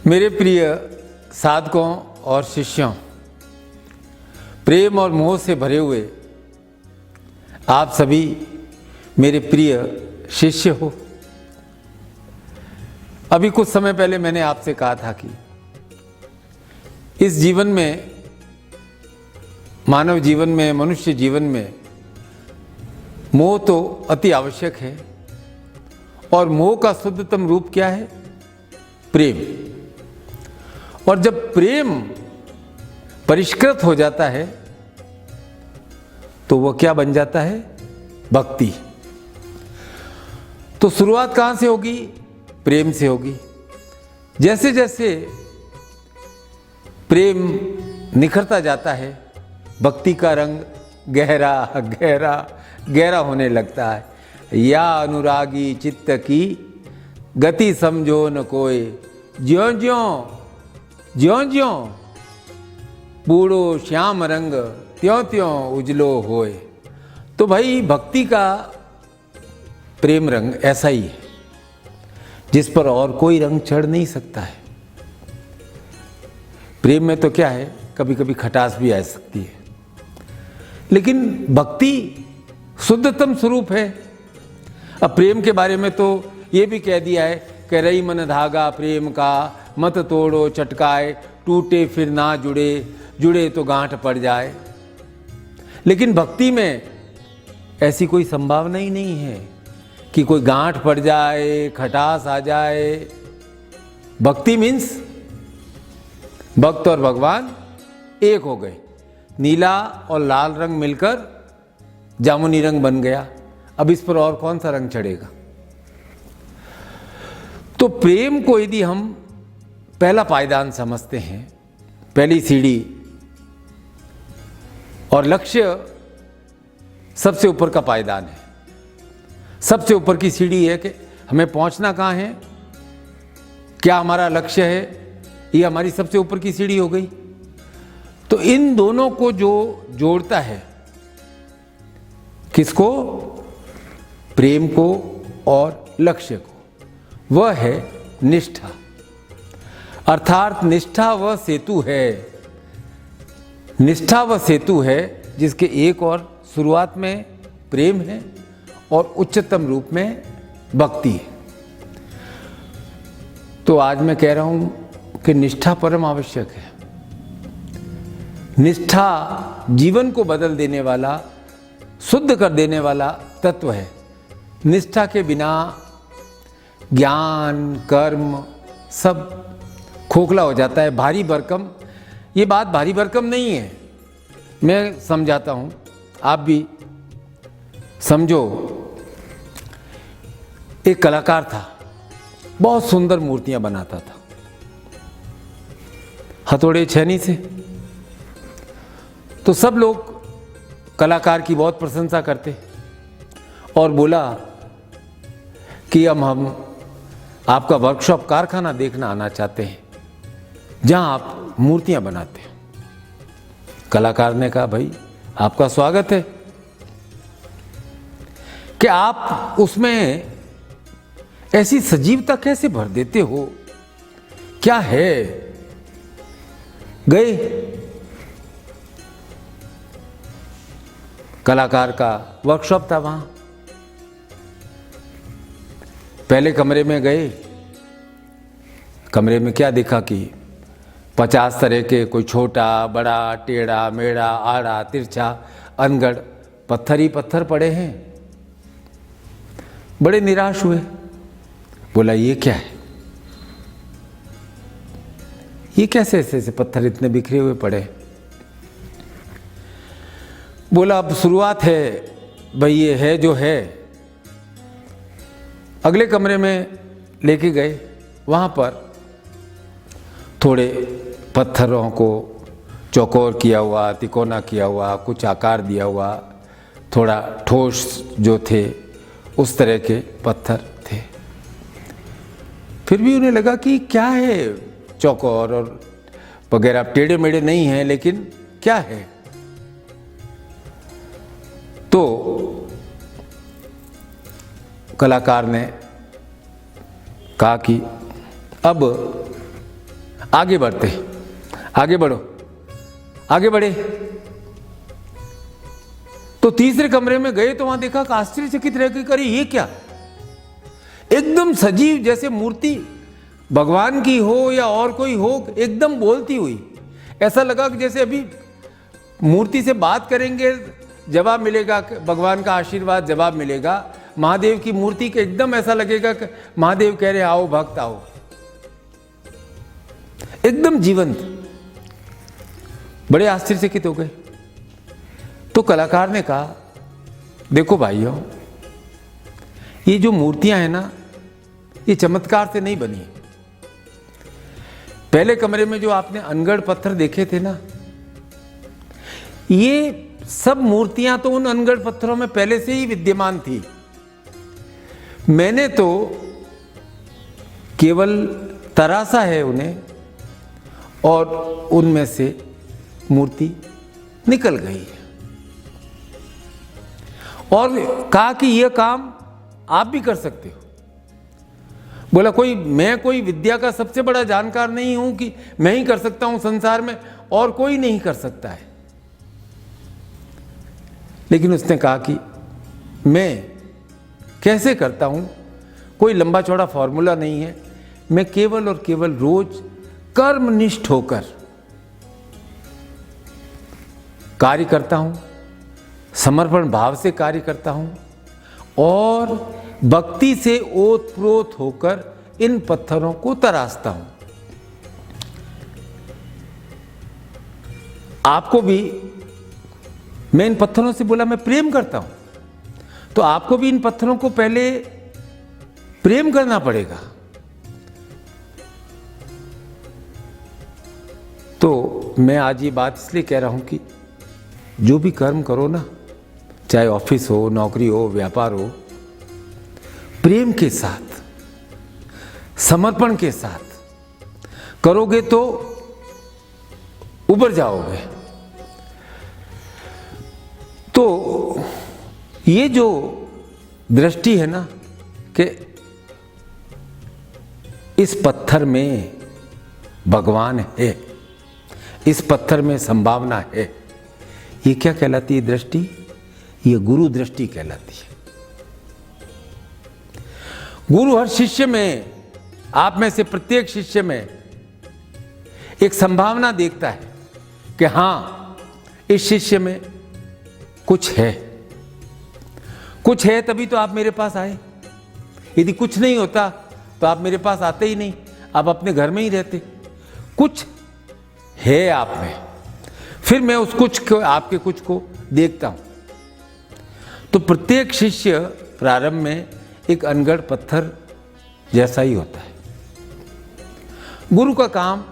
मेरे प्रिय साधकों और शिष्यों, प्रेम और मोह से भरे हुए आप सभी मेरे प्रिय शिष्य हो। अभी कुछ समय पहले मैंने आपसे कहा था कि इस जीवन में, मानव जीवन में, मनुष्य जीवन में मोह तो अति आवश्यक है। और मोह का शुद्धतम रूप क्या है? प्रेम। और जब प्रेम परिष्कृत हो जाता है तो वह क्या बन जाता है? भक्ति। तो शुरुआत कहां से होगी? प्रेम से होगी। जैसे जैसे प्रेम निखरता जाता है, भक्ति का रंग गहरा गहरा गहरा होने लगता है। या अनुरागी चित्त की गति समझो न कोई, ज्यों ज्यों ज्यों बूढ़ो श्याम रंग त्यों त्यों उजलो होए। तो भाई भक्ति का प्रेम रंग ऐसा ही है जिस पर और कोई रंग चढ़ नहीं सकता है। प्रेम में तो क्या है, कभी कभी खटास भी आ सकती है, लेकिन भक्ति शुद्धतम स्वरूप है। अब प्रेम के बारे में तो ये भी कह दिया है कि रही मन धागा प्रेम का, मत तोड़ो चटकाए, टूटे फिर ना जुड़े, जुड़े तो गांठ पड़ जाए। लेकिन भक्ति में ऐसी कोई संभावना ही नहीं है कि कोई गांठ पड़ जाए, खटास आ जाए। भक्ति मीन्स भक्त और भगवान एक हो गए। नीला और लाल रंग मिलकर जामुनी रंग बन गया। अब इस पर और कौन सा रंग चढ़ेगा? तो प्रेम को यदि हम पहला पायदान समझते हैं, पहली सीढ़ी, और लक्ष्य सबसे ऊपर का पायदान है, सबसे ऊपर की सीढ़ी है कि हमें पहुंचना कहां है, क्या हमारा लक्ष्य है, ये हमारी सबसे ऊपर की सीढ़ी हो गई। तो इन दोनों को जो जोड़ता है, किसको? प्रेम को और लक्ष्य को, वह है निष्ठा। अर्थात निष्ठा वह सेतु है, निष्ठा वह सेतु है जिसके एक और शुरुआत में प्रेम है और उच्चतम रूप में भक्ति है। तो आज मैं कह रहा हूं कि निष्ठा परम आवश्यक है। निष्ठा जीवन को बदल देने वाला, शुद्ध कर देने वाला तत्व है। निष्ठा के बिना ज्ञान, कर्म सब खोखला हो जाता है, भारी भरकम। ये बात भारी भरकम नहीं है, मैं समझाता हूं, आप भी समझो। एक कलाकार था, बहुत सुंदर मूर्तियां बनाता था, हथौड़े छेनी से। तो सब लोग कलाकार की बहुत प्रशंसा करते और बोला कि हम आपका वर्कशॉप, कारखाना देखना आना चाहते हैं जहां आप मूर्तियां बनाते हैं। कलाकार ने कहा, भाई आपका स्वागत है कि आप उसमें ऐसी सजीवता कैसे भर देते हो, क्या है? गए कलाकार का वर्कशॉप था वहां। पहले कमरे में गए, कमरे में क्या देखा कि 50 तरह के, कोई छोटा बड़ा, टेढ़ा मेढ़ा, आड़ा तिरछा, अनगढ़ पत्थर ही पत्थर पड़े हैं। बड़े निराश हुए। बोला, ये क्या है? ये कैसे ऐसे पत्थर इतने बिखरे हुए पड़े? बोला, अब शुरुआत है भाई, ये है जो है। अगले कमरे में लेके गए, वहाँ पर थोड़े पत्थरों को चौकोर किया हुआ, तिकोना किया हुआ, कुछ आकार दिया हुआ, थोड़ा ठोस जो थे उस तरह के पत्थर थे। फिर भी उन्हें लगा कि क्या है, चौकोर और वगैरह टेढ़े मेढ़े नहीं हैं, लेकिन क्या है? तो कलाकार ने कहा कि अब आगे बढ़ते, आगे बढ़ो, आगे बढ़े। तो तीसरे कमरे में गए तो वहां देखा कि आश्चर्यचकित रह गए, अरे ये क्या, एकदम सजीव जैसे मूर्ति भगवान की हो या और कोई हो, एकदम बोलती हुई। ऐसा लगा कि जैसे अभी मूर्ति से बात करेंगे, जवाब मिलेगा, भगवान का आशीर्वाद जवाब मिलेगा। महादेव की मूर्ति के एकदम ऐसा लगेगा कि महादेव कह रहे आओ भक्त आओ, एकदम जीवंत। बड़े आश्चर्यचकित हो गए। तो कलाकार ने कहा, देखो भाइयों, ये जो मूर्तियां हैं ना, ये चमत्कार से नहीं बनी। पहले कमरे में जो आपने अनगढ़ पत्थर देखे थे ना, ये सब मूर्तियां तो उन अनगढ़ पत्थरों में पहले से ही विद्यमान थी। मैंने तो केवल तरासा है उन्हें और उनमें से मूर्ति निकल गई है। और कहा कि यह काम आप भी कर सकते हो। बोला मैं कोई विद्या का सबसे बड़ा जानकार नहीं हूं कि मैं ही कर सकता हूं संसार में, और कोई नहीं कर सकता है। लेकिन उसने कहा कि मैं कैसे करता हूं, कोई लंबा चौड़ा फॉर्मूला नहीं है, मैं केवल और केवल रोज कर्मनिष्ठ होकर कार्य करता हूं, समर्पण भाव से कार्य करता हूं और भक्ति से ओतप्रोत होकर इन पत्थरों को तराशता हूं। आपको भी, मैं इन पत्थरों से बोला मैं प्रेम करता हूं, तो आपको भी इन पत्थरों को पहले प्रेम करना पड़ेगा। तो मैं आज ये बात इसलिए कह रहा हूं कि जो भी कर्म करो ना, चाहे ऑफिस हो, नौकरी हो, व्यापार हो, प्रेम के साथ, समर्पण के साथ करोगे तो उबर जाओगे। तो ये जो दृष्टि है ना कि इस पत्थर में भगवान है, इस पत्थर में संभावना है, ये क्या कहलाती है दृष्टि? ये गुरु दृष्टि कहलाती है। गुरु हर शिष्य में, आप में से प्रत्येक शिष्य में एक संभावना देखता है कि हां, इस शिष्य में कुछ है, कुछ है तभी तो आप मेरे पास आए। यदि कुछ नहीं होता तो आप मेरे पास आते ही नहीं, आप अपने घर में ही रहते। कुछ है आप में, फिर मैं उस कुछ को, आपके कुछ को देखता हूं। तो प्रत्येक शिष्य प्रारंभ में एक अनगढ़ पत्थर जैसा ही होता है। गुरु का काम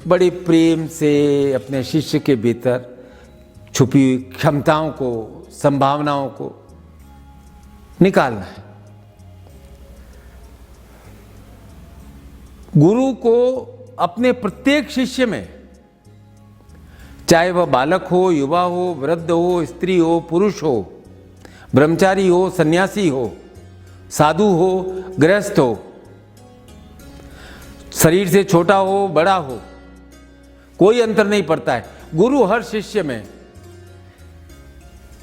बड़े प्रेम से अपने शिष्य के भीतर छुपी हुई क्षमताओं को, संभावनाओं को निकालना है। गुरु को अपने प्रत्येक शिष्य में, चाहे वह बालक हो, युवा हो, वृद्ध हो, स्त्री हो, पुरुष हो, ब्रह्मचारी हो, सन्यासी हो, साधु हो, गृहस्थ हो, शरीर से छोटा हो, बड़ा हो, कोई अंतर नहीं पड़ता है। गुरु हर शिष्य में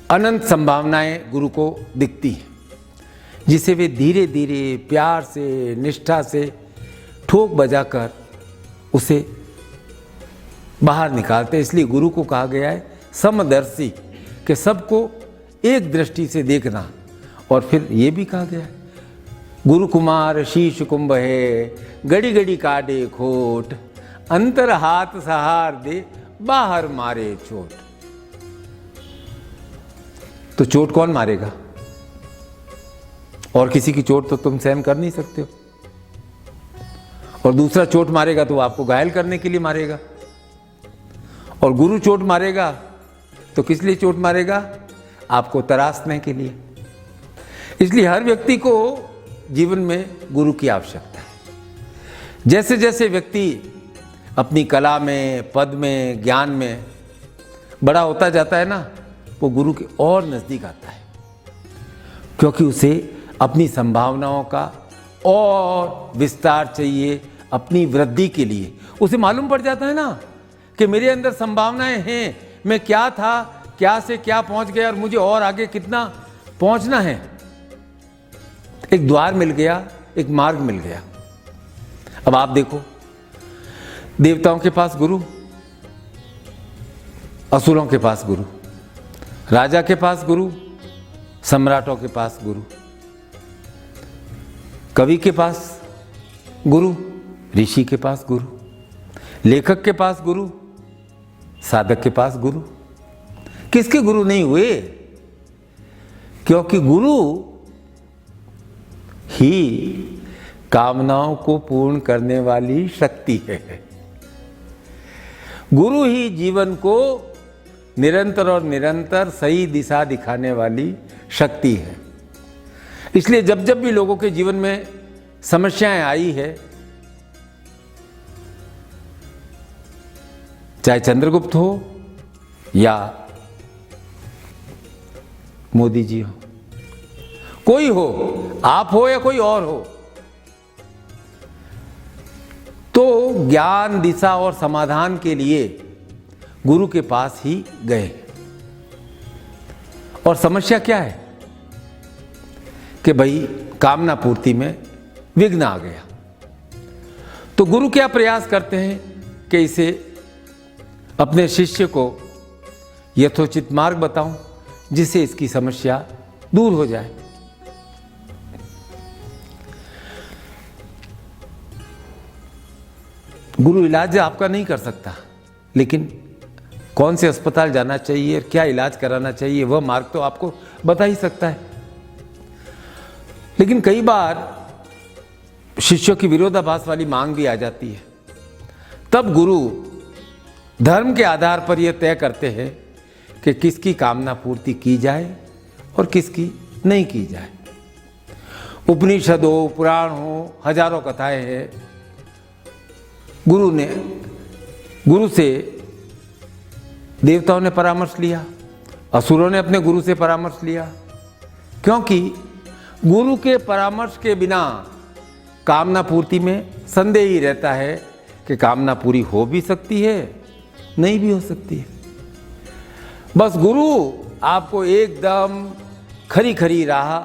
अनंत संभावनाएं गुरु को दिखती हैं, जिसे वे धीरे धीरे प्यार से, निष्ठा से ठोक बजाकर उसे बाहर निकालते। इसलिए गुरु को कहा गया है समदर्शी, कि सबको एक दृष्टि से देखना। और फिर ये भी कहा गया है, गुरु कुमार शीश कुंभ है, गड़ी गड़ी काटे खोट, अंतर हाथ सहार दे, बाहर मारे चोट। तो चोट कौन मारेगा? और किसी की चोट तो तुम सहन कर नहीं सकते हो, और दूसरा चोट मारेगा तो आपको घायल करने के लिए मारेगा। और गुरु चोट मारेगा तो किस लिए चोट मारेगा? आपको तराशने के लिए। इसलिए हर व्यक्ति को जीवन में गुरु की आवश्यकता है। जैसे जैसे व्यक्ति अपनी कला में, पद में, ज्ञान में बड़ा होता जाता है ना, वो गुरु के और नजदीक आता है, क्योंकि उसे अपनी संभावनाओं का और विस्तार चाहिए, अपनी वृद्धि के लिए। उसे मालूम पड़ जाता है ना कि मेरे अंदर संभावनाएं हैं, मैं क्या था, क्या से क्या पहुंच गया और मुझे और आगे कितना पहुंचना है। एक द्वार मिल गया, एक मार्ग मिल गया। अब आप देखो, देवताओं के पास गुरु, असुरों के पास गुरु, राजा के पास गुरु, सम्राटों के पास गुरु, कवि के पास गुरु, ऋषि के पास गुरु, लेखक के पास गुरु, साधक के पास गुरु। किसके गुरु नहीं हुए? क्योंकि गुरु ही कामनाओं को पूर्ण करने वाली शक्ति है। गुरु ही जीवन को निरंतर और निरंतर सही दिशा दिखाने वाली शक्ति है। इसलिए जब जब भी लोगों के जीवन में समस्याएं आई है, चाहे चंद्रगुप्त हो या मोदी जी हो, कोई हो, आप हो या कोई और हो, तो ज्ञान, दिशा और समाधान के लिए गुरु के पास ही गए। और समस्या क्या है कि भाई कामना पूर्ति में विघ्न आ गया। तो गुरु क्या प्रयास करते हैं कि इसे अपने शिष्य को यथोचित मार्ग बताऊं, जिससे इसकी समस्या दूर हो जाए। गुरु इलाज आपका नहीं कर सकता, लेकिन कौन से अस्पताल जाना चाहिए, क्या इलाज कराना चाहिए, वह मार्ग तो आपको बता ही सकता है। लेकिन कई बार शिष्यों की विरोधाभास वाली मांग भी आ जाती है। तब गुरु धर्म के आधार पर यह तय करते हैं कि किसकी कामना पूर्ति की जाए और किसकी नहीं की जाए। उपनिषद हो, पुराण हो, हजारों कथाएं हैं। गुरु से देवताओं ने परामर्श लिया, असुरों ने अपने गुरु से परामर्श लिया, क्योंकि गुरु के परामर्श के बिना कामना पूर्ति में संदेह ही रहता है कि कामना पूरी हो भी सकती है, नहीं भी हो सकती है। बस गुरु आपको एकदम खरी खरी राह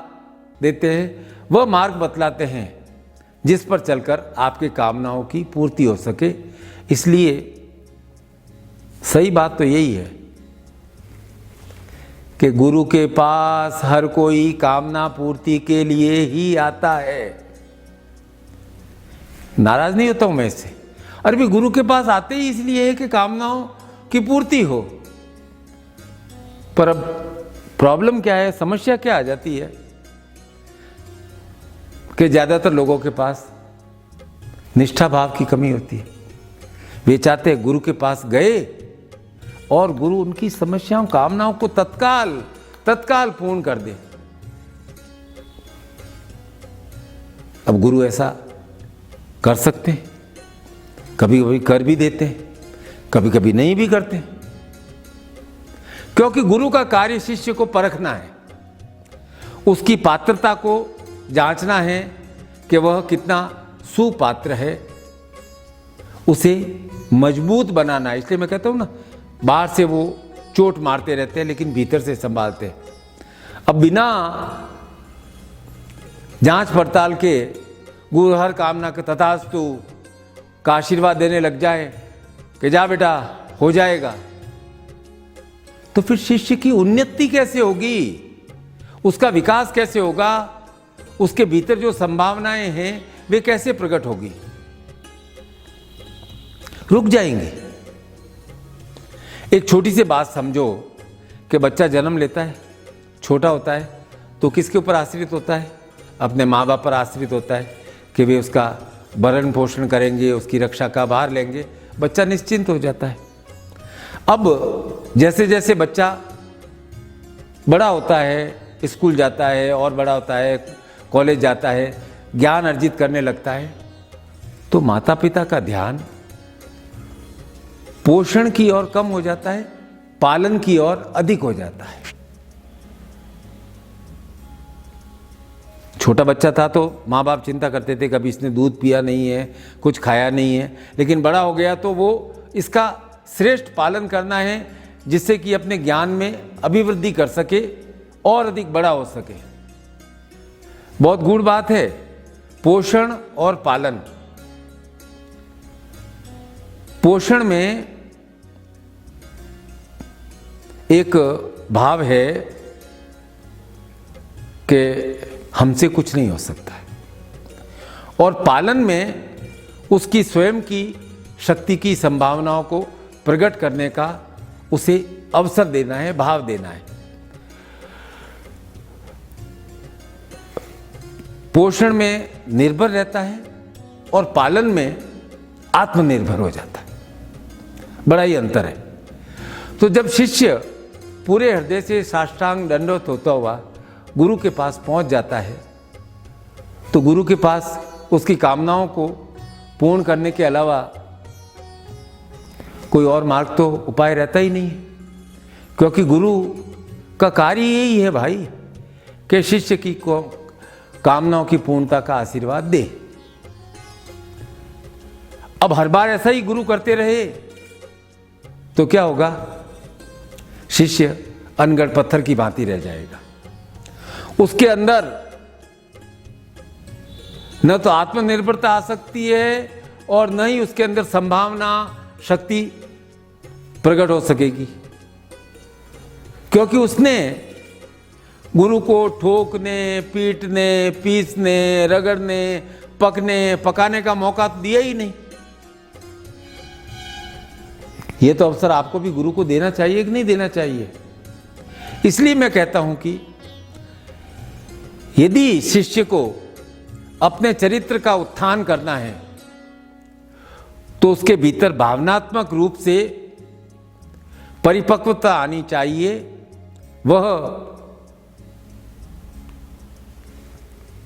देते हैं, वह मार्ग बतलाते हैं जिस पर चलकर आपके कामनाओं की पूर्ति हो सके। इसलिए सही बात तो यही है कि गुरु के पास हर कोई कामना पूर्ति के लिए ही आता है। नाराज नहीं होता हूं मैं इससे। अरे भी गुरु के पास आते ही इसलिए है कि कामनाओं की पूर्ति हो। पर अब प्रॉब्लम क्या है, समस्या क्या आ जाती है कि ज्यादातर लोगों के पास निष्ठा भाव की कमी होती है। वे चाहते हैं गुरु के पास गए और गुरु उनकी समस्याओं, कामनाओं को तत्काल पूर्ण कर दे। अब गुरु ऐसा कर सकते हैं, कभी कभी कर भी देते हैं, कभी कभी नहीं भी करते, क्योंकि गुरु का कार्य शिष्य को परखना है, उसकी पात्रता को जांचना है कि वह कितना सुपात्र है, उसे मजबूत बनाना है। इसलिए मैं कहता हूं ना, बाहर से वो चोट मारते रहते हैं लेकिन भीतर से संभालते हैं। अब बिना जांच पड़ताल के गुरु हर कामना के तथास्तु का आशीर्वाद देने लग जाए कि जा बेटा हो जाएगा, तो फिर शिष्य की उन्नति कैसे होगी, उसका विकास कैसे होगा, उसके भीतर जो संभावनाएं हैं वे कैसे प्रकट होगी? रुक जाएंगे। एक छोटी सी बात समझो कि बच्चा जन्म लेता है, छोटा होता है, तो किसके ऊपर आश्रित होता है? अपने माँ बाप पर आश्रित होता है कि वे उसका भरण पोषण करेंगे, उसकी रक्षा का भार लेंगे। बच्चा निश्चिंत हो जाता है। अब जैसे जैसे बच्चा बड़ा होता है, स्कूल जाता है और बड़ा होता है, कॉलेज जाता है, ज्ञान अर्जित करने लगता है, तो माता पिता का ध्यान पोषण की ओर कम हो जाता है, पालन की ओर अधिक हो जाता है। छोटा बच्चा था तो माँ बाप चिंता करते थे कभी इसने दूध पिया नहीं है, कुछ खाया नहीं है, लेकिन बड़ा हो गया तो वो इसका श्रेष्ठ पालन करना है जिससे कि अपने ज्ञान में अभिवृद्धि कर सके और अधिक बड़ा हो सके। बहुत गूढ़ बात है पोषण और पालन। पोषण में एक भाव है कि हमसे कुछ नहीं हो सकता है, और पालन में उसकी स्वयं की शक्ति की संभावनाओं को प्रकट करने का उसे अवसर देना है, भाव देना है। पोषण में निर्भर रहता है और पालन में आत्मनिर्भर हो जाता है, बड़ा ही अंतर है। तो जब शिष्य पूरे हृदय से साष्टांग दंडवत होता हुआ गुरु के पास पहुंच जाता है तो गुरु के पास उसकी कामनाओं को पूर्ण करने के अलावा कोई और मार्ग तो उपाय रहता ही नहीं है, क्योंकि गुरु का कार्य यही है भाई कि शिष्य की कामनाओं की पूर्णता का आशीर्वाद दे। अब हर बार ऐसा ही गुरु करते रहे तो क्या होगा? शिष्य अनगढ़ पत्थर की भांति रह जाएगा। उसके अंदर न तो आत्मनिर्भरता आ सकती है और न ही उसके अंदर संभावना शक्ति प्रकट हो सकेगी, क्योंकि उसने गुरु को ठोकने, पीटने, पीसने, रगड़ने, पकाने का मौका तो दिया ही नहीं। यह तो अवसर आपको भी गुरु को देना चाहिए कि नहीं देना चाहिए? इसलिए मैं कहता हूं कि यदि शिष्य को अपने चरित्र का उत्थान करना है तो उसके भीतर भावनात्मक रूप से परिपक्वता आनी चाहिए। वह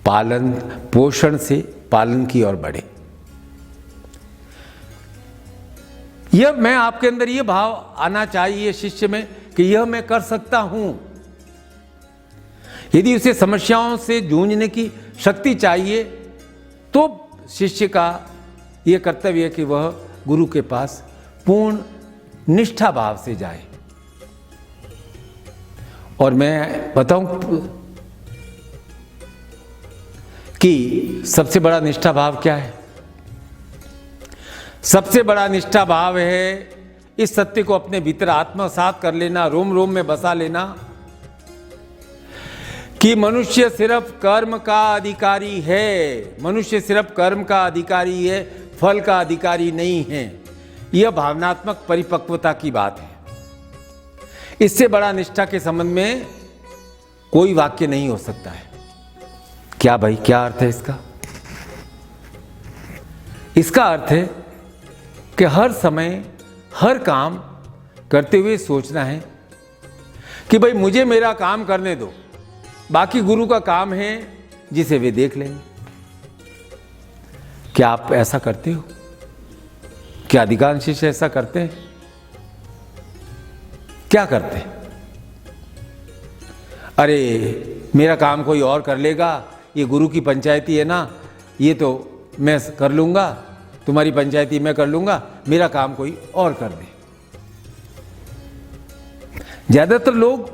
पालन पोषण से पालन की ओर बढ़े। यह मैं आपके अंदर यह भाव आना चाहिए शिष्य में कि यह मैं कर सकता हूं। यदि उसे समस्याओं से जूझने की शक्ति चाहिए तो शिष्य का यह कर्तव्य है कि वह गुरु के पास पूर्ण निष्ठा भाव से जाए। और मैं बताऊं कि सबसे बड़ा निष्ठा भाव क्या है? सबसे बड़ा निष्ठा भाव है इस सत्य को अपने भीतर आत्मसात कर लेना, रोम रोम में बसा लेना कि मनुष्य सिर्फ कर्म का अधिकारी है। मनुष्य सिर्फ कर्म का अधिकारी है, फल का अधिकारी नहीं है। यह भावनात्मक परिपक्वता की बात है। इससे बड़ा निष्ठा के संबंध में कोई वाक्य नहीं हो सकता है। क्या भाई, क्या अर्थ है इसका? इसका अर्थ है कि हर समय हर काम करते हुए सोचना है कि भाई मुझे मेरा काम करने दो, बाकी गुरु का काम है जिसे वे देख लेंगे। क्या आप ऐसा करते हो? क्या अधिकांश शिष्य ऐसा करते हैं? क्या करते हैं? अरे मेरा काम कोई और कर लेगा, ये गुरु की पंचायती है ना, ये तो मैं कर लूंगा, तुम्हारी पंचायती मैं कर लूंगा, मेरा काम कोई और कर दे। ज्यादातर लोग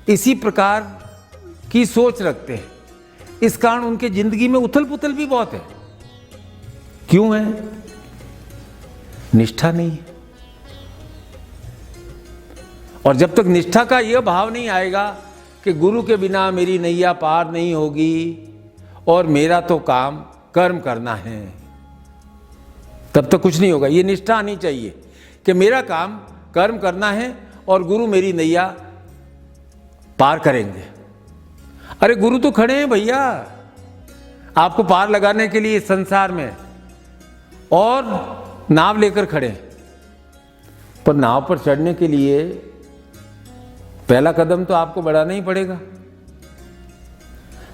इसी प्रकार की सोच रखते हैं। इस कारण उनके जिंदगी में उथल पुथल भी बहुत है। क्यों है? निष्ठा नहीं है। और जब तक निष्ठा का यह भाव नहीं आएगा कि गुरु के बिना मेरी नैया पार नहीं होगी और मेरा तो काम कर्म करना है, तब तक कुछ नहीं होगा। ये निष्ठा आनी चाहिए कि मेरा काम कर्म करना है और गुरु मेरी नैया पार करेंगे। अरे गुरु तो खड़े हैं भैया आपको पार लगाने के लिए इस संसार में, और नाव लेकर खड़े हैं। पर नाव पर चढ़ने के लिए पहला कदम तो आपको बढ़ाना ही पड़ेगा।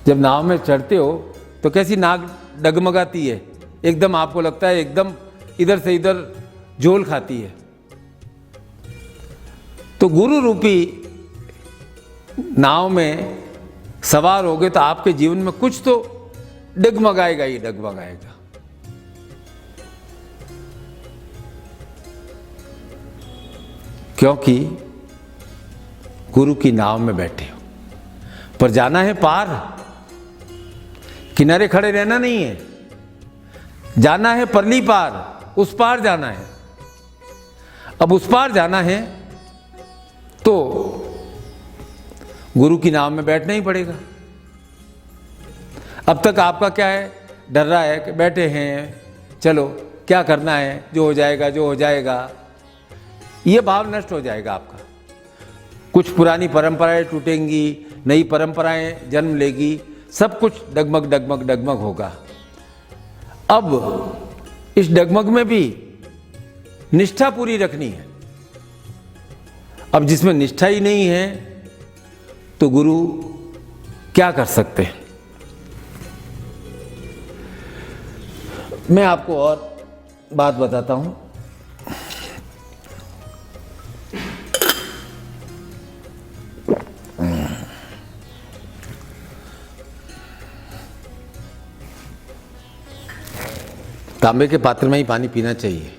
जब नाव में चढ़ते हो तो कैसी नाव डगमगाती है, एकदम आपको लगता है एकदम इधर से इधर झोल खाती है। तो गुरु रूपी नाव में सवार होगे तो आपके जीवन में कुछ तो डगमगाएगा ही डगमगाएगा। क्योंकि गुरु की नाव में बैठे हो, पर जाना है पार, किनारे खड़े रहना नहीं है, जाना है परली पार, उस पार जाना है। अब उस पार जाना है तो गुरु की नाव में बैठना ही पड़ेगा। अब तक आपका क्या है, डर रहा है कि बैठे हैं, चलो क्या करना है, जो हो जाएगा जो हो जाएगा, ये भाव नष्ट हो जाएगा आपका। कुछ पुरानी परंपराएं टूटेंगी, नई परंपराएं जन्म लेगी, सब कुछ डगमग डगमग डगमग होगा। अब इस डगमग में भी निष्ठा पूरी रखनी है। अब जिसमें निष्ठा ही नहीं है तो गुरु क्या कर सकते हैं। मैं आपको और बात बताता हूं। तांबे के पात्र में ही पानी पीना चाहिए,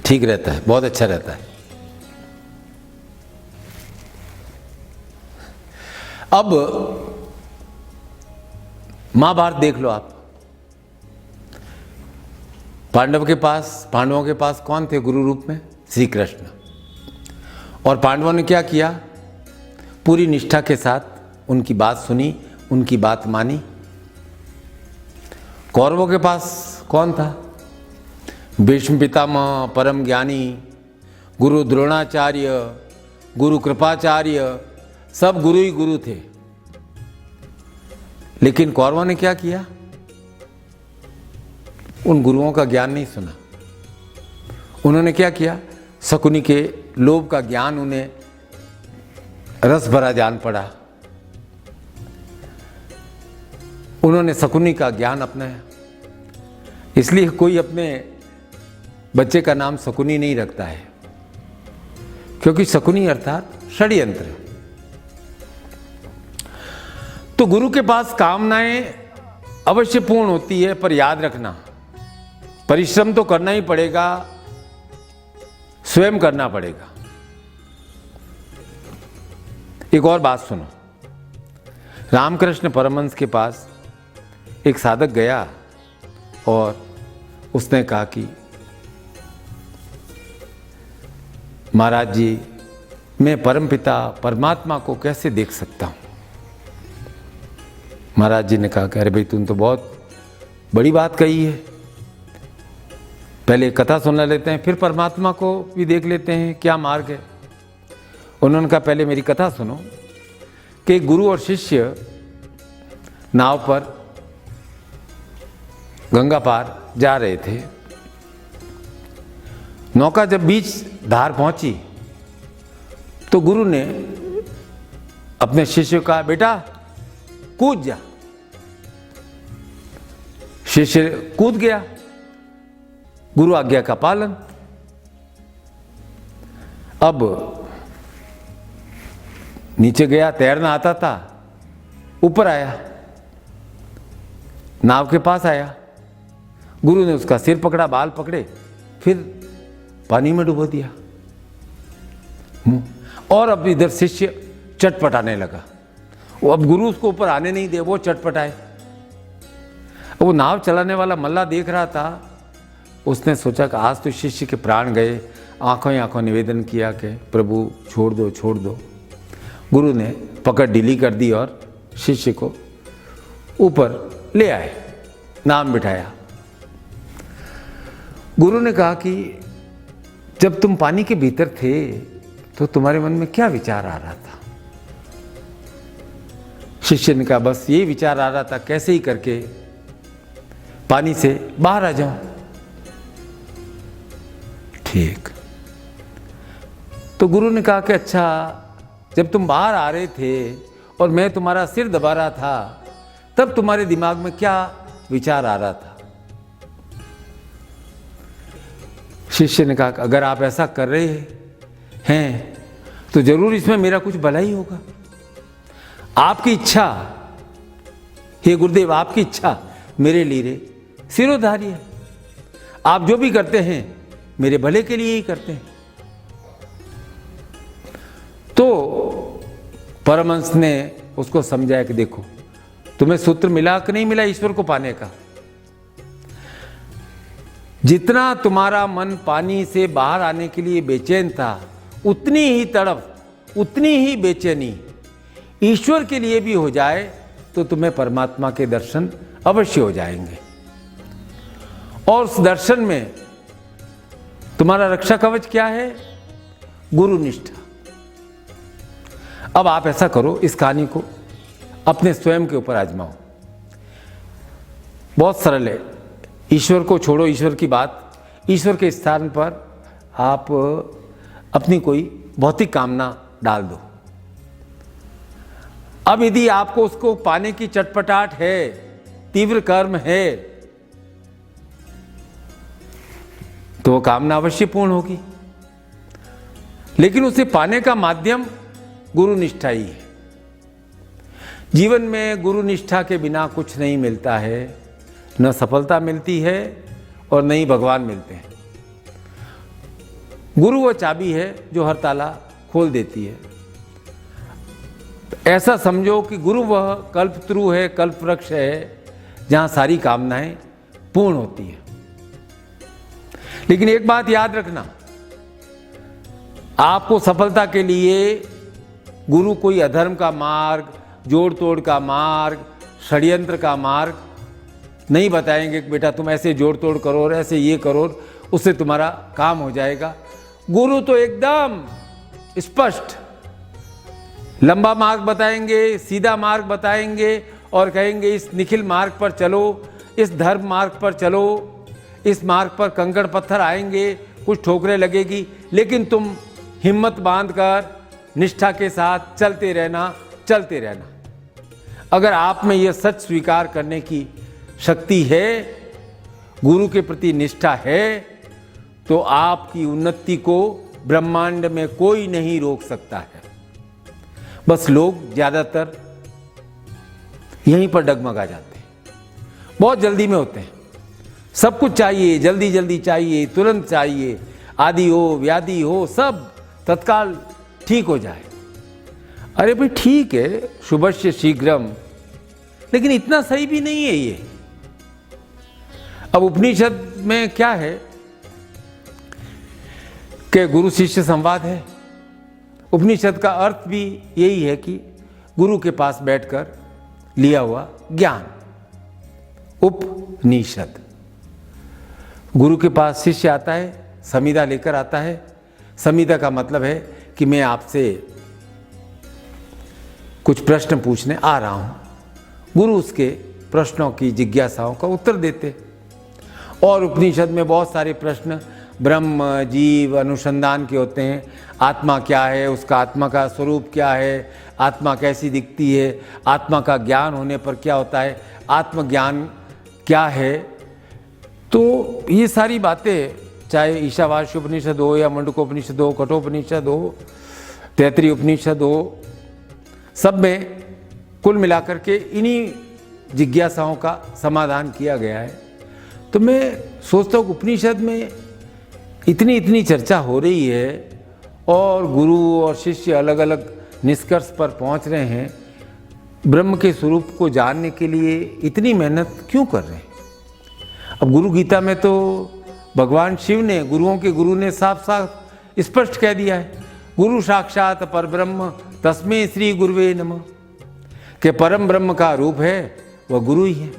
ठीक रहता है, बहुत अच्छा रहता है। अब महाभारत देख लो आप। पांडवों के पास कौन थे गुरु रूप में? श्री कृष्ण। और पांडवों ने क्या किया? पूरी निष्ठा के साथ उनकी बात सुनी, उनकी बात मानी। कौरवों के पास कौन था? भीष्म पितामह, परम ज्ञानी, गुरु द्रोणाचार्य, गुरु कृपाचार्य, सब गुरु ही गुरु थे। लेकिन कौरवों ने क्या किया? उन गुरुओं का ज्ञान नहीं सुना। उन्होंने क्या किया? शकुनी के लोभ का ज्ञान उन्हें रस भरा जान पड़ा। उन्होंने शकुनी का ज्ञान अपनाया। इसलिए कोई अपने बच्चे का नाम शकुनी नहीं रखता है, क्योंकि शकुनी अर्थात षड्यंत्र। तो गुरु के पास कामनाएं अवश्य पूर्ण होती है, पर याद रखना परिश्रम तो करना ही पड़ेगा, स्वयं करना पड़ेगा। एक और बात सुनो। रामकृष्ण परमहंस के पास एक साधक गया और उसने कहा कि महाराज जी, मैं परमपिता परमात्मा को कैसे देख सकता हूं? महाराज जी ने कहा कि अरे भाई, तुम तो बहुत बड़ी बात कही है। पहले कथा सुन लेते हैं, फिर परमात्मा को भी देख लेते हैं, क्या मार्ग है। उन्होंने कहा पहले मेरी कथा सुनो कि गुरु और शिष्य नाव पर गंगा पार जा रहे थे। नौका जब बीच धार पहुंची तो गुरु ने अपने शिष्य को कहा, बेटा कूद जा। शिष्य कूद गया। गुरु आज्ञा का पालन। अब नीचे गया, तैरना आता था, ऊपर आया, नाव के पास आया। गुरु ने उसका सिर पकड़ा, बाल पकड़े, फिर पानी में डुबो दिया मुंह। और अब इधर शिष्य चटपटाने लगा। वो अब गुरु उसको ऊपर आने नहीं दे, वो चटपटाए। वो नाव चलाने वाला मल्ला देख रहा था। उसने सोचा कि आज तो शिष्य के प्राण गए। आंखों ही आंखों निवेदन किया कि प्रभु छोड़ दो, छोड़ दो। गुरु ने पकड़ ढीली कर दी और शिष्य को ऊपर ले आए, नाम बिठाया। गुरु ने कहा कि जब तुम पानी के भीतर थे तो तुम्हारे मन में क्या विचार आ रहा था? शिष्य ने कहा बस ये विचार आ रहा था, कैसे ही करके पानी से बाहर आ जाऊं। ठीक। तो गुरु ने कहा कि अच्छा, जब तुम बाहर आ रहे थे और मैं तुम्हारा सिर दबा रहा था, तब तुम्हारे दिमाग में क्या विचार आ रहा था? शिष्य ने कहा अगर आप ऐसा कर रहे हैं तो जरूर इसमें मेरा कुछ भला ही होगा। आपकी इच्छा, हे गुरुदेव आपकी इच्छा मेरे लिए सिरोधारी है। आप जो भी करते हैं मेरे भले के लिए ही करते हैं। तो परमहंस ने उसको समझाया कि देखो, तुम्हें सूत्र मिला कि नहीं मिला ईश्वर को पाने का? जितना तुम्हारा मन पानी से बाहर आने के लिए बेचैन था, उतनी ही तड़प, उतनी ही बेचैनी ईश्वर के लिए भी हो जाए तो तुम्हें परमात्मा के दर्शन अवश्य हो जाएंगे। और उस दर्शन में तुम्हारा रक्षा कवच क्या है? गुरु निष्ठा। अब आप ऐसा करो, इस कहानी को अपने स्वयं के ऊपर आजमाओ। बहुत सरल है। ईश्वर को छोड़ो, ईश्वर की बात, ईश्वर के स्थान पर आप अपनी कोई भौतिक कामना डाल दो। अब यदि आपको उसको पाने की चटपटाहट है, तीव्र कर्म है, तो वो कामना अवश्य पूर्ण होगी। लेकिन उसे पाने का माध्यम गुरु निष्ठा ही है। जीवन में गुरु निष्ठा के बिना कुछ नहीं मिलता है, न सफलता मिलती है और न ही भगवान मिलते हैं। गुरु वो चाबी है जो हर ताला खोल देती है। ऐसा समझो कि गुरु वह कल्पतरु है, कल्प वृक्ष है, जहां सारी कामनाएं पूर्ण होती हैं। लेकिन एक बात याद रखना, आपको सफलता के लिए गुरु कोई अधर्म का मार्ग, जोड़ तोड़ का मार्ग, षड्यंत्र का मार्ग नहीं बताएंगे कि बेटा तुम ऐसे जोड़ तोड़ करो और ऐसे ये करो, उससे तुम्हारा काम हो जाएगा। गुरु तो एकदम स्पष्ट लंबा मार्ग बताएंगे, सीधा मार्ग बताएंगे और कहेंगे इस निखिल मार्ग पर चलो, इस धर्म मार्ग पर चलो। इस मार्ग पर कंकड़ पत्थर आएंगे, कुछ ठोकरें लगेगी, लेकिन तुम हिम्मत बांधकर निष्ठा के साथ चलते रहना, चलते रहना। अगर आप में यह सच स्वीकार करने की शक्ति है, गुरु के प्रति निष्ठा है, तो आपकी उन्नति को ब्रह्मांड में कोई नहीं रोक सकता है। बस लोग ज्यादातर यहीं पर डगमगा जाते हैं, बहुत जल्दी में होते हैं। सब कुछ चाहिए, जल्दी जल्दी चाहिए, तुरंत चाहिए, आदि हो व्याधि हो, सब तत्काल ठीक हो जाए। अरे भाई ठीक है, शुभस्य शीघ्रम, लेकिन इतना सही भी नहीं है ये। अब उपनिषद में क्या है कि गुरु शिष्य संवाद है। उपनिषद का अर्थ भी यही है कि गुरु के पास बैठकर लिया हुआ ज्ञान, उपनिषद। गुरु के पास शिष्य आता है, संविदा लेकर आता है। संविदा का मतलब है कि मैं आपसे कुछ प्रश्न पूछने आ रहा हूं। गुरु उसके प्रश्नों की जिज्ञासाओं का उत्तर देते। और उपनिषद में बहुत सारे प्रश्न ब्रह्म, जीव, अनुसंधान के होते हैं। आत्मा क्या है, उसका आत्मा का स्वरूप क्या है, आत्मा कैसी दिखती है, आत्मा का ज्ञान होने पर क्या होता है, आत्मज्ञान क्या है। तो ये सारी बातें, चाहे ईशावास्य उपनिषद हो या मुंडकोपनिषद हो, कठोपनिषद हो, तैत्तिरीय उपनिषद हो, सब में कुल मिलाकर के इन्हीं जिज्ञासाओं का समाधान किया गया है। तो मैं सोचता हूँ उपनिषद में इतनी चर्चा हो रही है और गुरु और शिष्य अलग अलग निष्कर्ष पर पहुंच रहे हैं, ब्रह्म के स्वरूप को जानने के लिए इतनी मेहनत क्यों कर रहे हैं? अब गुरु गीता में तो भगवान शिव ने, गुरुओं के गुरु ने साफ साफ स्पष्ट कह दिया है, गुरु साक्षात परब्रह्म तस्मै श्री गुरुवे नमः, कि परम ब्रह्म का रूप है वह गुरु ही है।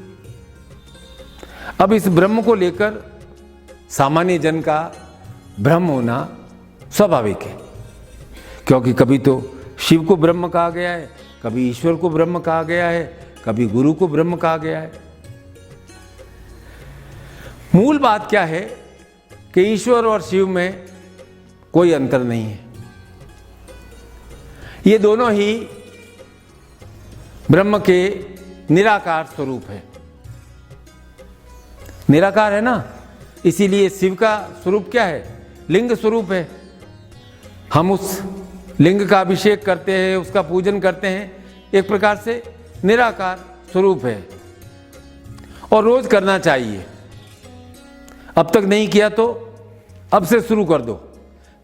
अब इस ब्रह्म को लेकर सामान्य जन का भ्रम होना स्वाभाविक है, क्योंकि कभी तो शिव को ब्रह्म कहा गया है, कभी ईश्वर को ब्रह्म कहा गया है, कभी गुरु को ब्रह्म कहा गया है। मूल बात क्या है कि ईश्वर और शिव में कोई अंतर नहीं है। ये दोनों ही ब्रह्म के निराकार स्वरूप है। निराकार है ना, इसीलिए शिव का स्वरूप क्या है? लिंग स्वरूप है। हम उस लिंग का अभिषेक करते हैं, उसका पूजन करते हैं, एक प्रकार से निराकार स्वरूप है और रोज करना चाहिए। अब तक नहीं किया तो अब से शुरू कर दो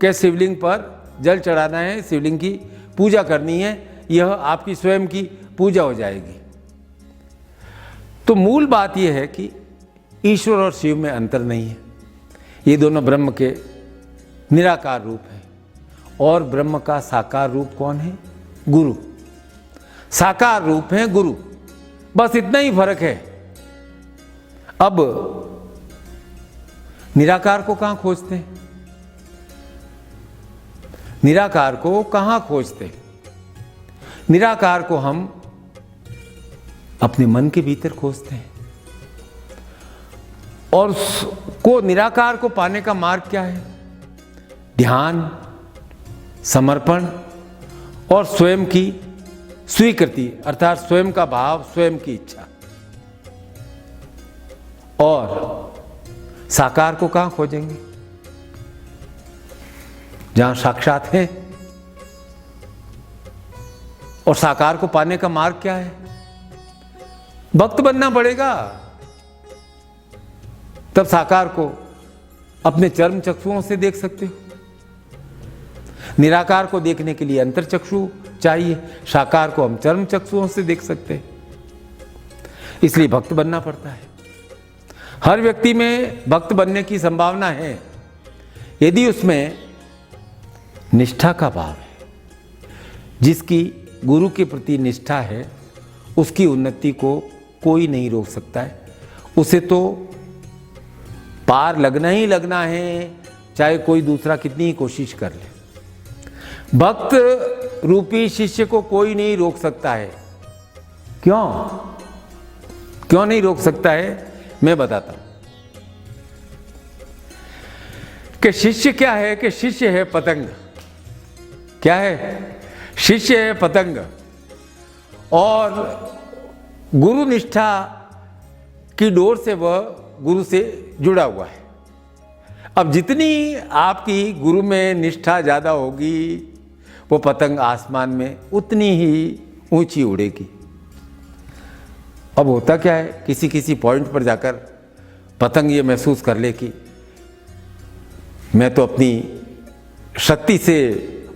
कि शिवलिंग पर जल चढ़ाना है, शिवलिंग की पूजा करनी है, यह आपकी स्वयं की पूजा हो जाएगी। तो मूल बात यह है कि ईश्वर और शिव में अंतर नहीं है, ये दोनों ब्रह्म के निराकार रूप हैं। और ब्रह्म का साकार रूप कौन है? गुरु। साकार रूप है गुरु, बस इतना ही फर्क है। अब निराकार को कहां खोजते हैं? निराकार को कहां खोजते हैं? निराकार को हम अपने मन के भीतर खोजते हैं। और निराकार को पाने का मार्ग क्या है? ध्यान, समर्पण और स्वयं की स्वीकृति, अर्थात स्वयं का भाव, स्वयं की इच्छा। और साकार को कहां खोजेंगे? जहां साक्षात है। और साकार को पाने का मार्ग क्या है? भक्त बनना पड़ेगा, तब साकार को अपने चर्म चक्षुओं से देख सकते हो। निराकार को देखने के लिए अंतर चक्षु चाहिए, साकार को हम चर्म चक्षुओं से देख सकते हैं। इसलिए भक्त बनना पड़ता है। हर व्यक्ति में भक्त बनने की संभावना है यदि उसमें निष्ठा का भाव है। जिसकी गुरु के प्रति निष्ठा है उसकी उन्नति को कोई नहीं रोक सकता है। उसे तो पार लगना ही लगना है, चाहे कोई दूसरा कितनी ही कोशिश कर ले। भक्त रूपी शिष्य को कोई नहीं रोक सकता है। क्यों नहीं रोक सकता है? मैं बताता हूं कि शिष्य क्या है? कि शिष्य है पतंग। क्या है? शिष्य है पतंग। और गुरु निष्ठा की डोर से वह गुरु से जुड़ा हुआ है। अब जितनी आपकी गुरु में निष्ठा ज्यादा होगी, वो पतंग आसमान में उतनी ही ऊंची उड़ेगी। अब होता क्या है, किसी किसी पॉइंट पर जाकर पतंग ये महसूस कर ले कि मैं तो अपनी शक्ति से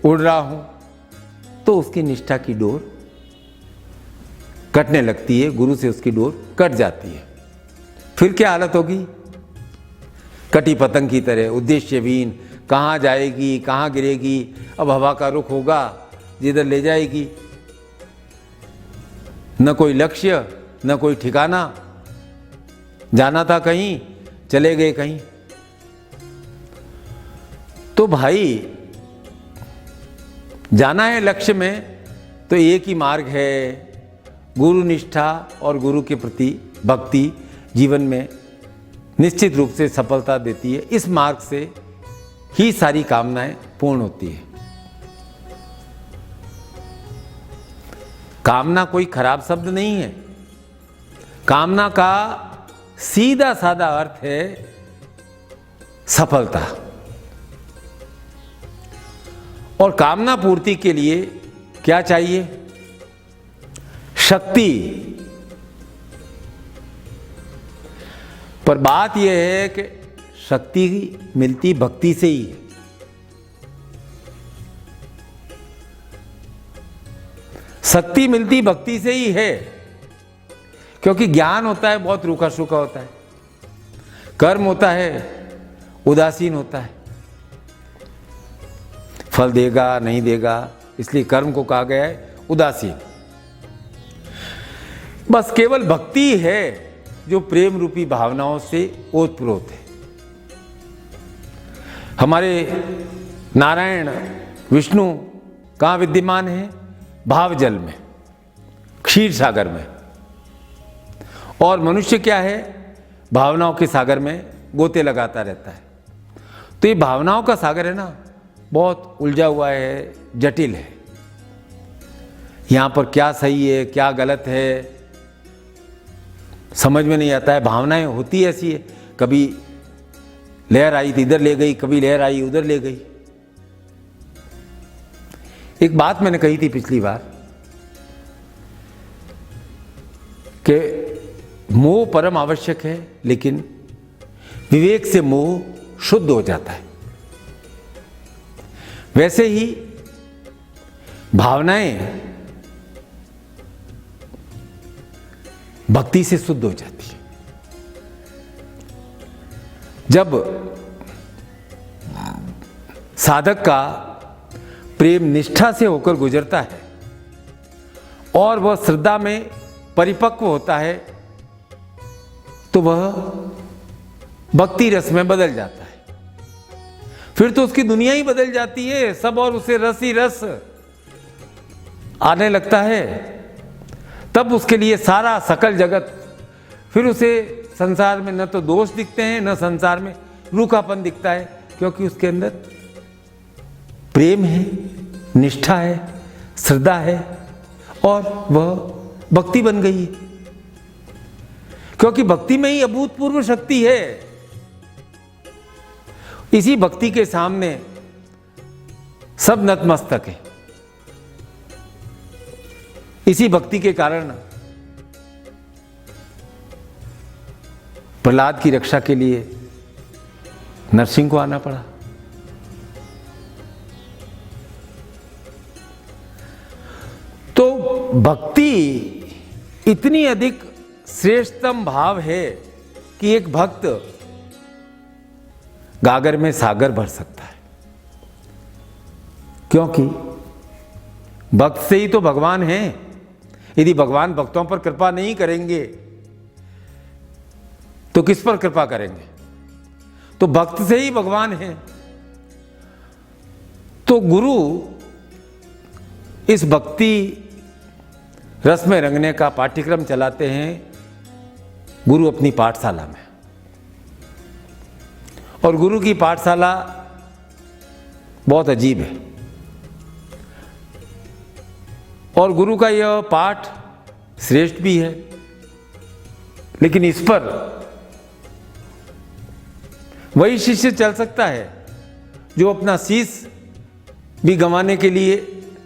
उड़ रहा हूं, तो उसकी निष्ठा की डोर कटने लगती है, गुरु से उसकी डोर कट जाती है। फिर क्या हालत होगी? कटी पतंग की तरह उद्देश्यहीन, कहाँ जाएगी, कहाँ गिरेगी। अब हवा का रुख होगा, जिधर ले जाएगी। न कोई लक्ष्य, न कोई ठिकाना। जाना था कहीं, चले गए कहीं। तो भाई जाना है लक्ष्य में, तो एक ही मार्ग है, गुरु निष्ठा और गुरु के प्रति भक्ति जीवन में निश्चित रूप से सफलता देती है। इस मार्ग से ही सारी कामनाएं पूर्ण होती है। कामना कोई खराब शब्द नहीं है। कामना का सीधा साधा अर्थ है सफलता। और कामना पूर्ति के लिए क्या चाहिए? शक्ति। पर बात यह है कि शक्ति मिलती भक्ति से ही है। शक्ति मिलती भक्ति से ही है, क्योंकि ज्ञान होता है बहुत रूखा सूखा होता है, कर्म होता है उदासीन होता है, फल देगा नहीं देगा, इसलिए कर्म को कहा गया है उदासीन। बस केवल भक्ति है जो प्रेम रूपी भावनाओं से ओतप्रोत है। हमारे नारायण विष्णु कहाँ विद्यमान है? भाव जल में, क्षीर सागर में। और मनुष्य क्या है? भावनाओं के सागर में गोते लगाता रहता है। तो ये भावनाओं का सागर है ना, बहुत उलझा हुआ है, जटिल है। यहां पर क्या सही है क्या गलत है समझ में नहीं आता है। भावनाएं होती ऐसी है, कभी लहर आई तो इधर ले गई, कभी लहर आई उधर ले गई। एक बात मैंने कही थी पिछली बार कि मोह परम आवश्यक है, लेकिन विवेक से मोह शुद्ध हो जाता है। वैसे ही भावनाएं भक्ति से शुद्ध हो जाती है। जब साधक का प्रेम निष्ठा से होकर गुजरता है और वह श्रद्धा में परिपक्व होता है, तो वह भक्ति रस में बदल जाता है। फिर तो उसकी दुनिया ही बदल जाती है, सब और उसे रस ही रस आने लगता है। तब उसके लिए सारा सकल जगत, फिर उसे संसार में न तो दोष दिखते हैं, न संसार में रूखापन दिखता है, क्योंकि उसके अंदर प्रेम है, निष्ठा है, श्रद्धा है और वह भक्ति बन गई है। क्योंकि भक्ति में ही अभूतपूर्व शक्ति है। इसी भक्ति के सामने सब नतमस्तक है। इसी भक्ति के कारण प्रहलाद की रक्षा के लिए नरसिंह को आना पड़ा। तो भक्ति इतनी अधिक श्रेष्ठतम भाव है कि एक भक्त गागर में सागर भर सकता है, क्योंकि भक्त से ही तो भगवान है। यदि भगवान भक्तों पर कृपा नहीं करेंगे तो किस पर कृपा करेंगे? तो भक्त से ही भगवान है। तो गुरु इस भक्ति रस में रंगने का पाठ्यक्रम चलाते हैं गुरु अपनी पाठशाला में। और गुरु की पाठशाला बहुत अजीब है। और गुरु का यह पाठ श्रेष्ठ भी है, लेकिन इस पर वही शिष्य चल सकता है जो अपना शीश भी गंवाने के लिए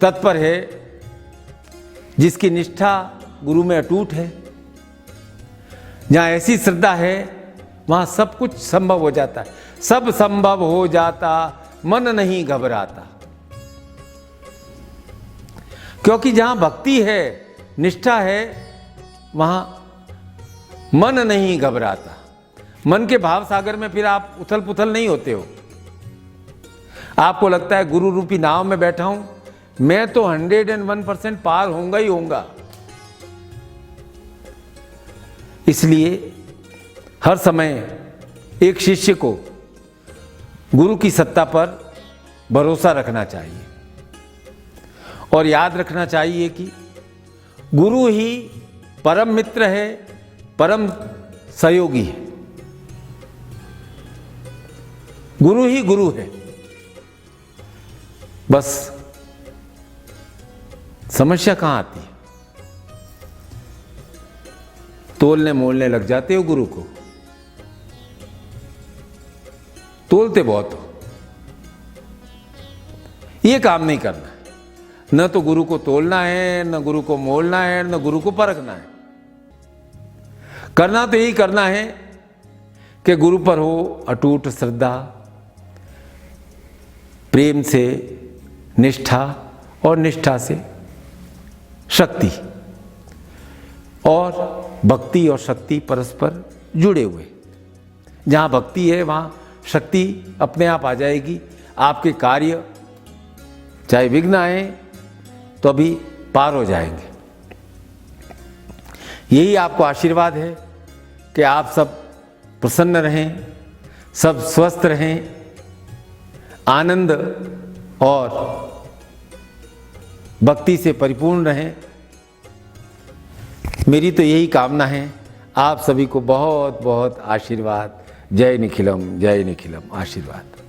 तत्पर है, जिसकी निष्ठा गुरु में अटूट है। जहां ऐसी श्रद्धा है वहां सब कुछ संभव हो जाता है। सब संभव हो जाता, मन नहीं घबराता। क्योंकि जहां भक्ति है, निष्ठा है, वहां मन नहीं घबराता। मन के भाव सागर में फिर आप उथल पुथल नहीं होते हो। आपको लगता है गुरु रूपी नाव में बैठा हूं, मैं तो 101% पार होऊंगा ही होऊंगा। इसलिए हर समय एक शिष्य को गुरु की सत्ता पर भरोसा रखना चाहिए और याद रखना चाहिए कि गुरु ही परम मित्र है, परम सहयोगी है। गुरु ही गुरु है। बस समस्या कहां आती है? तोलने मोलने लग जाते हो गुरु को, तोलते बहुत हो। यह काम नहीं करना है। न तो गुरु को तोलना है, न गुरु को मोलना है, न गुरु को परखना है। करना तो यही करना है कि गुरु पर हो अटूट श्रद्धा, प्रेम से निष्ठा और निष्ठा से शक्ति, और भक्ति और शक्ति परस्पर जुड़े हुए। जहाँ भक्ति है वहाँ शक्ति अपने आप आ जाएगी। आपके कार्य चाहे विघ्न आए तो अभी पार हो जाएंगे। यही आपको आशीर्वाद है कि आप सब प्रसन्न रहें, सब स्वस्थ रहें, आनंद और भक्ति से परिपूर्ण रहें। मेरी तो यही कामना है। आप सभी को बहुत बहुत आशीर्वाद। जय निखिलम, जय निखिलम। आशीर्वाद।